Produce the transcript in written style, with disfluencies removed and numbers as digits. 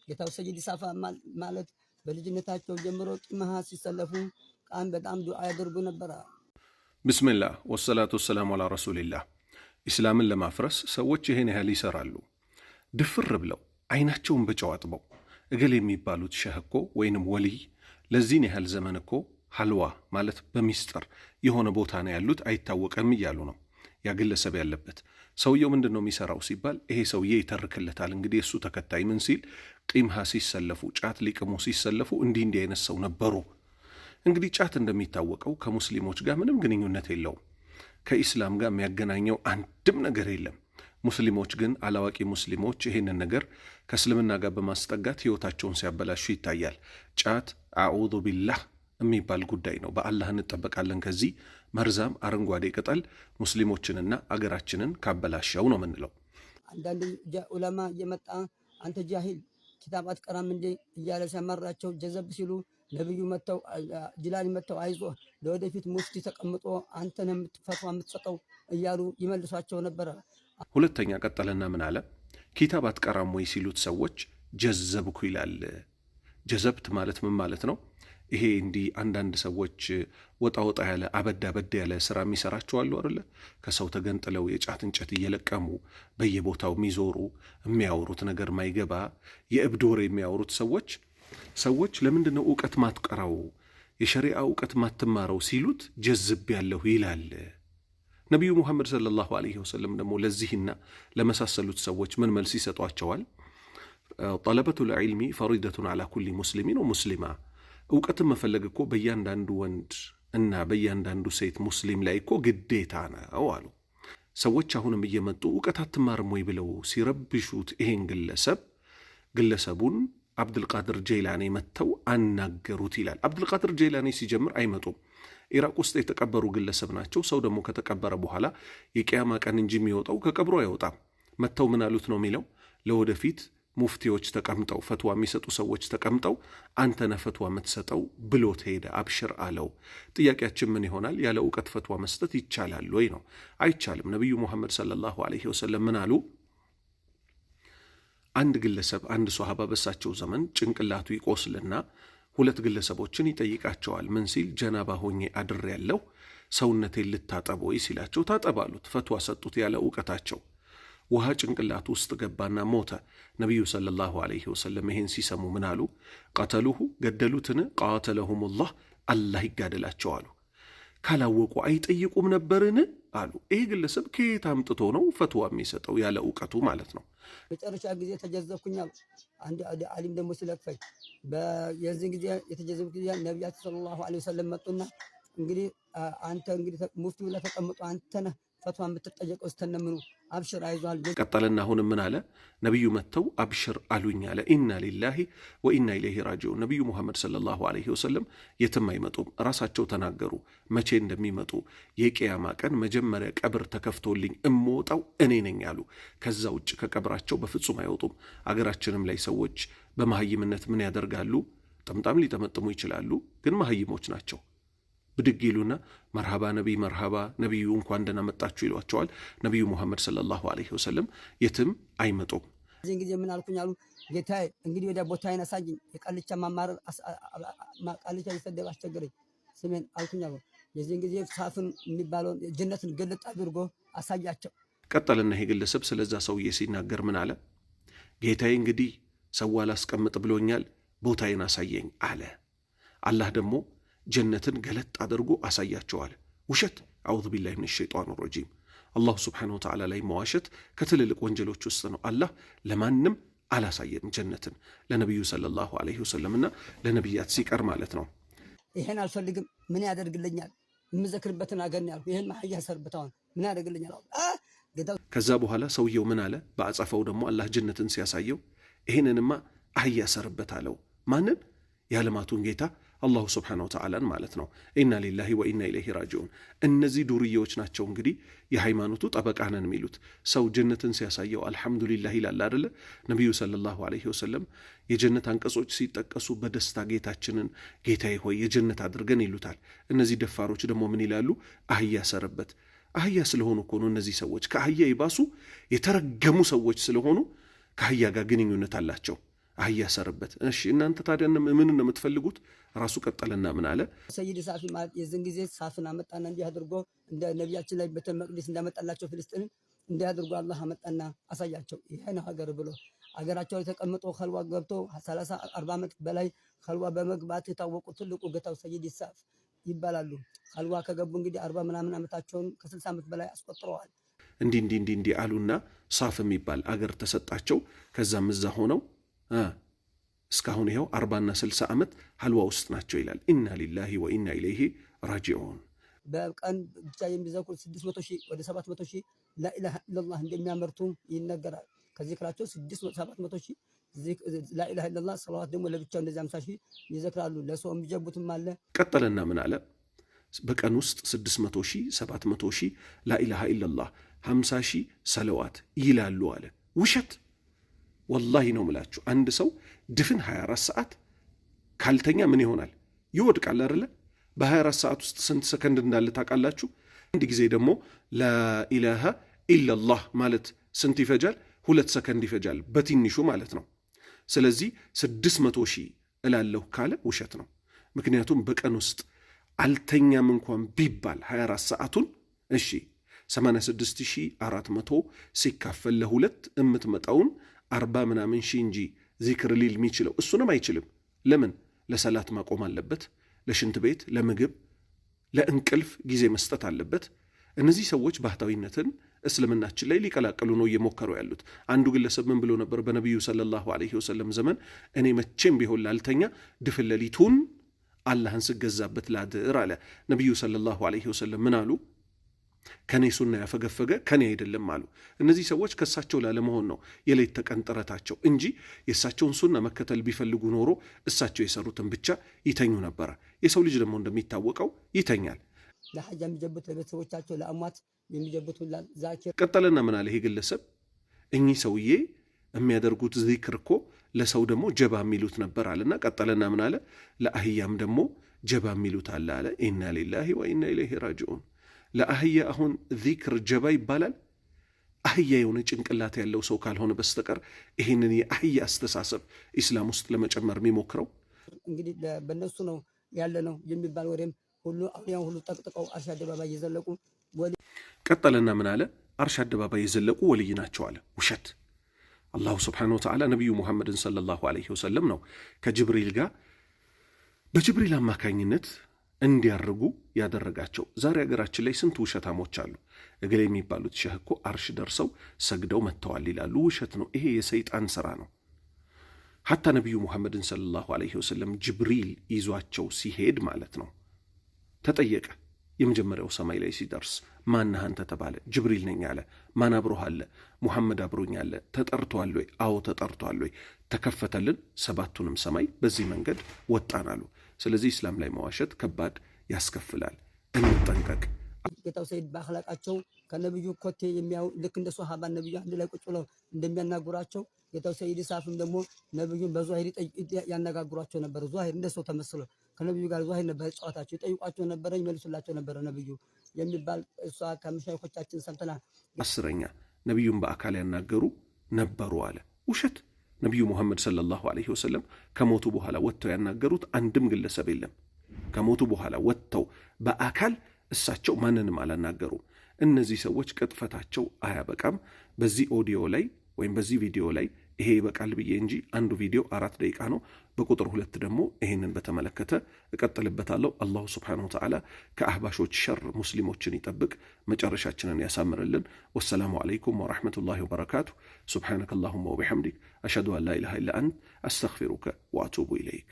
ጌታው ሰይድ ሳፋ ማለት በልጅነታቸው ጀምሮ ቂምሃ ሲሰለፉ ቃን በጣም ዱዓ ያደርጉ ነበር። ብስምላህ ወሰላቱ ወሰላሙ አላ ረሱሊላህ። ኢስላምን ለማፍረስ ሰዎች ይሄን ያህል ይሰራሉ። ድፍር ብለው አይናቸውን በጨው አጥበው እገሌ የሚባሉት ሸህ እኮ ወይንም ወልይ ለዚህን ያህል ዘመን እኮ ሀልዋ ማለት በሚስጥር የሆነ ቦታ ነው ያሉት አይታወቅም እያሉ ነው። ያ ግለሰብ ያለበት ሰውየው ምንድን ነው የሚሰራው ሲባል ይሄ ሰውዬ ይተርክለታል። እንግዲህ እሱ ተከታይ ምን ሲል ቂምሃ ሲሰለፉ ጫት ሊቅሙ ሲሰለፉ እንዲህ አይነት ሰው ነበሩ። እንግዲህ ጫት እንደሚታወቀው ከሙስሊሞች ጋር ምንም ግንኙነት የለውም። ከኢስላም ጋር የሚያገናኘው አንድም ነገር የለም። ሙስሊሞች ግን አላዋቂ ሙስሊሞች ይሄንን ነገር ከእስልምና ጋር በማስጠጋት ህይወታቸውን ሲያበላሹ ይታያል። ጫት አዑዙ ቢላህ የሚባል ጉዳይ ነው። በአላህ እንጠበቃለን ከዚህ መርዛም አረንጓዴ ቅጠል ሙስሊሞችንና አገራችንን ካበላሸው ነው የምንለው። አንዳንድ ዑለማ እየመጣ አንተ ጃሂል ኪታብ አትቀራም እንዴ እያለ ሲያመራቸው ጀዘብ ሲሉ ነብዩ መተው ጅላሊ መተው አይዞ ለወደፊት ሙፍቲ ተቀምጦ አንተ ነህ የምትፈታው የምትሰጠው እያሉ ይመልሷቸው ነበር። ሁለተኛ ቀጠለና ምን አለ? ኪታብ አትቀራም ወይ ሲሉት ሰዎች ጀዘብኩ ይላል። ጀዘብት ማለት ምን ማለት ነው? ይሄ እንዲህ አንዳንድ ሰዎች ወጣ ያለ አበድ ያለ ስራ የሚሰራቸው አሉ አይደለ? ከሰው ተገንጥለው የጫት እንጨት እየለቀሙ በየቦታው የሚዞሩ የሚያወሩት ነገር ማይገባ የእብድ ወሬ የሚያወሩት ሰዎች ለምንድን ነው ዕውቀት ማትቀራው የሸሪዓ ዕውቀት ማትማረው ሲሉት ጀዝብ ያለሁ ይላል። ነቢዩ ሙሐመድ ሰለላሁ ዐለይሂ ወሰለም ደግሞ ለዚህና ለመሳሰሉት ሰዎች ምን መልስ ይሰጧቸዋል? ጠለበቱል ዒልሚ ፈሪደቱን ዐላ ኩሊ ሙስሊሚን ወሙስሊማ። ዕውቀትን መፈለግ እኮ በእያንዳንዱ ወንድ እና በእያንዳንዱ ሴት ሙስሊም ላይ እኮ ግዴታ ነው አሉ። ሰዎች አሁንም እየመጡ ዕውቀት አትማርም ወይ ብለው ሲረብሹት ይሄን ግለሰቡን አብዱልቃድር ጀይላኒ መጥተው አናገሩት ይላል። አብዱልቃድር ጀይላኒ ሲጀምር አይመጡም። ኢራቅ ውስጥ የተቀበሩ ግለሰብ ናቸው። ሰው ደግሞ ከተቀበረ በኋላ የቂያማ ቀን እንጂ የሚወጣው ከቀብሩ አይወጣም። መጥተው ምን አሉት ነው የሚለው? ለወደፊት ሙፍቲዎች ተቀምጠው ፈትዋ የሚሰጡ ሰዎች ተቀምጠው አንተ ነህ ፈትዋ የምትሰጠው ብሎት ሄደ። አብሽር አለው። ጥያቄያችን ምን ይሆናል? ያለ ዕውቀት ፈትዋ መስጠት ይቻላል ወይ ነው? አይቻልም። ነቢዩ ሙሐመድ ሰለላሁ ዐለይሂ ወሰለም ምን አሉ? አንድ ግለሰብ አንድ ሷሃባ በሳቸው ዘመን ጭንቅላቱ ይቆስልና ሁለት ግለሰቦችን ይጠይቃቸዋል። ምን ሲል? ጀናባ ሆኜ አድር ያለው ሰውነቴን ልታጠብ ወይ ሲላቸው ታጠባሉት። ፈትዋ ሰጡት ያለ ዕውቀታቸው። ውሃ ጭንቅላቱ ውስጥ ገባና ሞተ። ነቢዩ ሰለላሁ ዐለይሂ ወሰለም ይሄን ሲሰሙ ምን አሉ? ቀተሉሁ ገደሉትን? ቃተለሁሙላህ አላህ ይጋደላቸው አሉ። ካላወቁ አይጠይቁም ነበርን አሉ። ይሄ ግለሰብ ከየት አምጥቶ ነው ፈትዋ የሚሰጠው? ያለ ዕውቀቱ ማለት ነው። መጨረሻ ጊዜ ተጀዘብኩኛል። አንድ አሊም ደግሞ ሲለክፈኝ የዚህ ጊዜ የተጀዘብኩ ጊዜ ነቢያችን ሰለላሁ ዐለይሂ ወሰለም መጡና እንግዲህ አንተ እንግዲህ ሙፍቲው ላይ ተቀምጦ አንተ ነህ ፈትዋ የምትጠየቀው ስተነምኑ አብሽር አይዟል። ቀጠልና አሁን ምን አለ? ነቢዩ መጥተው አብሽር አሉኝ አለ። ኢና ሊላሂ ወኢና ኢለይሂ ራጂዑን። ነቢዩ ሙሐመድ ሰለላሁ ዐለይሂ ወሰለም የትም አይመጡም። ራሳቸው ተናገሩ መቼ እንደሚመጡ። የቂያማ ቀን መጀመሪያ ቀብር ተከፍቶልኝ እምወጣው እኔ ነኝ አሉ። ከዛ ውጭ ከቀብራቸው በፍጹም አይወጡም። አገራችንም ላይ ሰዎች በመሀይምነት ምን ያደርጋሉ? ጥምጣም ሊጠመጥሙ ይችላሉ፣ ግን መሀይሞች ናቸው። ብድግ ይሉና መርሃባ ነቢይ መርሃባ ነቢዩ እንኳን ደህና መጣችሁ ይሏቸዋል። ነቢዩ ሙሐመድ ሰለላሁ ዐለይሂ ወሰለም የትም አይመጡም። እዚህን ጊዜ ምን አልኩኝ አሉ። ጌታዬ እንግዲህ ወደ ቦታዬን አሳየኝ። የቃልቻ ማማረር ቃልቻ ሊሰደብ አስቸገረኝ ስሜን አልኩኝ አሉ። የዚህን ጊዜ ሳፍን የሚባለውን ጀነትን ገለጥ አድርጎ አሳያቸው። ቀጠልና ይሄ ግለሰብ ስለዛ ሰውዬ ሲናገር ምን አለ? ጌታዬ እንግዲህ ሰው አላስቀምጥ ብሎኛል፣ ቦታዬን አሳየኝ አለ። አላህ ደግሞ ጀነትን ገለጥ አድርጎ አሳያቸዋል። ውሸት አዑዙ ቢላሂ ሚነ ሸይጣን ረጂም። አላሁ ስብሓነሁ ወተዓላ ላይ መዋሸት ከትልልቅ ወንጀሎች ውስጥ ነው። አላህ ለማንም አላሳየም ጀነትን፣ ለነቢዩ ሰለላሁ ዐለይሂ ወሰለምና ለነቢያት ሲቀር ማለት ነው። ይሄን አልፈልግም ምን ያደርግልኛል? የምዘክርበትን አገር ነው ያልኩ። ይሄን ማህያ ሰርብታውን ምን ያደርግልኛል? ከዛ በኋላ ሰውየው ምን አለ? በአጸፋው ደግሞ አላህ ጀነትን ሲያሳየው ይሄንንማ አህያ ሰርበት አለው። ማንን? የዓለማቱን ጌታ አላሁ ስብሓነሁ ወተዓላን ማለት ነው። ኢና ሊላሂ ወኢና ኢለይሂ ራጂዑን። እነዚህ ዱርዬዎች ናቸው እንግዲህ የሃይማኖቱ ጠበቃ ነን የሚሉት። ሰው ጀነትን ሲያሳየው አልሐምዱሊላህ ይላል አይደለ? ነቢዩ ሰለላሁ ዐለይሂ ወሰለም የጀነት አንቀጾች ሲጠቀሱ በደስታ ጌታችንን ጌታዬ ሆይ የጀነት አድርገን ይሉታል። እነዚህ ደፋሮች ደግሞ ምን ይላሉ? አህያ ሰርበት። አህያ ስለሆኑ እኮ ነው እነዚህ ሰዎች ከአህያ ይባሱ የተረገሙ ሰዎች ስለሆኑ ከአህያ ጋር ግንኙነት አላቸው። አህያ ሰርበት። እሺ እናንተ ታዲያ ምን ነው የምትፈልጉት? ራሱ ቀጠለና ምን አለ? ሰይድ ሳፊ ማለት የዚህን ጊዜ ሳፍን አመጣና እንዲህ አድርጎ እንደ ነቢያችን ላይ ቤተ መቅደስ እንዳመጣላቸው ፍልስጥንን እንዲህ አድርጎ አላህ አመጣና አሳያቸው። ይሄ ነው ሀገር ብሎ ሀገራቸው ላይ ተቀምጦ ኸልዋ ገብቶ 30-40 ዓመት በላይ ኸልዋ በመግባት የታወቁ ትልቁ ጌታው ሰይድ ሳፍ ይባላሉ። ኸልዋ ከገቡ እንግዲህ 40 ምናምን ዓመታቸውን ከ60 ዓመት በላይ አስቆጥረዋል። እንዲህ አሉና ሳፍ የሚባል አገር ተሰጣቸው። ከዛም እዛ ሆነው እስካሁን ይኸው 40 እና 60 ዓመት ኸልዋ ውስጥ ናቸው ይላል። ኢና ሊላሂ ወኢና ኢለይሂ ራጂዑን። በቀን ብቻ የሚዘክሩ 600 ሺህ ወደ 700 ሺህ ላኢላሃ ኢላላህ እንደሚያመርቱ ይነገራል። ከዚክራቸው 600-700 ሺህ ላኢላሃ ኢላላህ ሰላዋት ደግሞ ለብቻው እንደዚህ 50 ሺህ ይዘክራሉ። ለሰው የሚጀቡትም አለ። ቀጠለና ምን አለ? በቀን ውስጥ 600 ሺህ 700 ሺህ ላኢላሃ ኢላላህ 50 ሺህ ሰለዋት ይላሉ አለ። ውሸት ወላሂ ነው ምላችሁ። አንድ ሰው ድፍን 24 ሰዓት ካልተኛ ምን ይሆናል? ይወድቃል አይደለ? በ24 ሰዓት ውስጥ ስንት ሰከንድ እንዳለ ታውቃላችሁ? አንድ ጊዜ ደግሞ ላኢላሃ ኢላላህ ማለት ስንት ይፈጃል? 2 ሰከንድ ይፈጃል በትንሹ ማለት ነው። ስለዚህ 600 ሺህ እላለሁ ካለ ውሸት ነው። ምክንያቱም በቀን ውስጥ አልተኛም እንኳን ቢባል 24 ሰዓቱን እሺ 86400 ሲካፈል ለሁለት የምትመጣውን 40 ምናምን ሺህ እንጂ ዚክር ሊል የሚችለው እሱንም አይችልም። ለምን? ለሰላት ማቆም አለበት፣ ለሽንት ቤት፣ ለምግብ፣ ለእንቅልፍ ጊዜ መስጠት አለበት። እነዚህ ሰዎች ባህታዊነትን እስልምናችን ላይ ሊቀላቀሉ ነው እየሞከሩ ያሉት። አንዱ ግለሰብ ምን ብሎ ነበር? በነቢዩ ሰለላሁ ዐለይሂ ወሰለም ዘመን እኔ መቼም ቢሆን ላልተኛ ድፍን ሌሊቱን አላህን ስገዛበት ላድር አለ። ነቢዩ ሰለላሁ ዐለይሂ ወሰለም ምን አሉ? ከኔ ሱና ያፈገፈገ ከኔ አይደለም አሉ። እነዚህ ሰዎች ከእሳቸው ላለመሆን ነው የሌት ተቀን ጥረታቸው እንጂ የእሳቸውን ሱና መከተል ቢፈልጉ ኖሮ እሳቸው የሰሩትን ብቻ ይተኙ ነበረ። የሰው ልጅ ደግሞ እንደሚታወቀው ይተኛል። ለሐጃ የሚጀቡት ለቤተሰቦቻቸው፣ ለአሟት የሚጀቡት ዛኪር። ቀጠለና ምን አለ ይሄ ግለሰብ? እኚህ ሰውዬ የሚያደርጉት ዚክር እኮ ለሰው ደግሞ ጀባ የሚሉት ነበር አለና ቀጠለና ምን አለ? ለአህያም ደግሞ ጀባ የሚሉት አለ አለ። ኢና ሊላሂ ወኢና ኢለይሂ ራጂዑን። ለአህያ አሁን ዚክር ጀባ ይባላል? አህያ የሆነ ጭንቅላት ያለው ሰው ካልሆነ በስተቀር ይህንን የአህያ አስተሳሰብ ኢስላም ውስጥ ለመጨመር የሚሞክረው እንግዲህ በእነሱ ነው ያለ ነው የሚባል ወሬም ሁሉ አሁን ሁሉ ጠቅጥቀው አርሽ አደባባይ የዘለቁ ቀጠለና ምን አለ? አርሽ አደባባይ የዘለቁ ወልይ ናቸው አለ። ውሸት። አላሁ ስብሓነሁ ወተዓላ ነቢዩ ሙሐመድን ሰለላሁ ዐለይሂ ወሰለም ነው ከጅብሪል ጋር በጅብሪል አማካኝነት እንዲያርጉ ያደረጋቸው። ዛሬ ሀገራችን ላይ ስንት ውሸታሞች አሉ። እገሌ የሚባሉት ሸህ እኮ አርሽ ደርሰው ሰግደው መጥተዋል ይላሉ። ውሸት ነው። ይሄ የሰይጣን ስራ ነው። ሐታ ነቢዩ ሙሐመድን ሰለላሁ ዐለይሂ ወሰለም ጅብሪል ይዟቸው ሲሄድ ማለት ነው ተጠየቀ። የመጀመሪያው ሰማይ ላይ ሲደርስ ማነህ አንተ ተባለ። ጅብሪል ነኝ አለ። ማን አብሮህ አለ? ሙሐመድ አብሮኝ አለ። ተጠርቷል ወይ? አዎ ተጠርቷል ወይ? ተከፈተልን 7ቱንም ሰማይ በዚህ መንገድ ወጣን አሉ። ስለዚህ እስላም ላይ መዋሸት ከባድ ያስከፍላል። እንጠንቀቅ። ጌታው ሰይድ በአኽላቃቸው ከነብዩ ኮቴ የሚያው ልክ እንደ ሷሃባ ነብዩ አንድ ላይ ቁጭ ብለው እንደሚያናግሯቸው ጌታው ሰይድ ሳፍም ደግሞ ነብዩን በዟሂር ያነጋግሯቸው ነበር። ዟሂር እንደሰው ተመስሎ ከነብዩ ጋር ዟሂር ነበር ጨዋታቸው። ይጠይቋቸው ነበር፣ ይመልሱላቸው ነበር ነብዩ የሚባል እሷ ከመሻይኾቻችን ሰምተናል። 10ኛ ነብዩን በአካል ያናገሩ ነበሩ አለ። ውሸት። ነቢዩ ሙሐመድ ሰለላሁ ዐለይሂ ወሰለም ከሞቱ በኋላ ወጥተው ያናገሩት አንድም ግለሰብ የለም። ከሞቱ በኋላ ወጥተው በአካል እሳቸው ማንንም አላናገሩም። እነዚህ ሰዎች ቅጥፈታቸው አያበቃም። በዚህ ኦዲዮ ላይ ወይም በዚህ ቪዲዮ ላይ ይሄ ይበቃል ብዬ እንጂ አንዱ ቪዲዮ 4 ደቂቃ ነው። በቁጥር 2 ደግሞ ይሄንን በተመለከተ እቀጥልበታለሁ። አላሁ ስብሓነሁ ወተዓላ ከአህባሾች ሸር ሙስሊሞችን ይጠብቅ፣ መጨረሻችንን ያሳምርልን። ወሰላሙ ዓለይኩም ወረሕመቱላሂ ወበረካቱ። ሱብሓነከ አላሁመ ወቢሐምዲክ አሽሀዱ አን ላ ኢላሃ ኢላ አንተ አስተግፊሩከ ወአቱቡ ኢለይክ።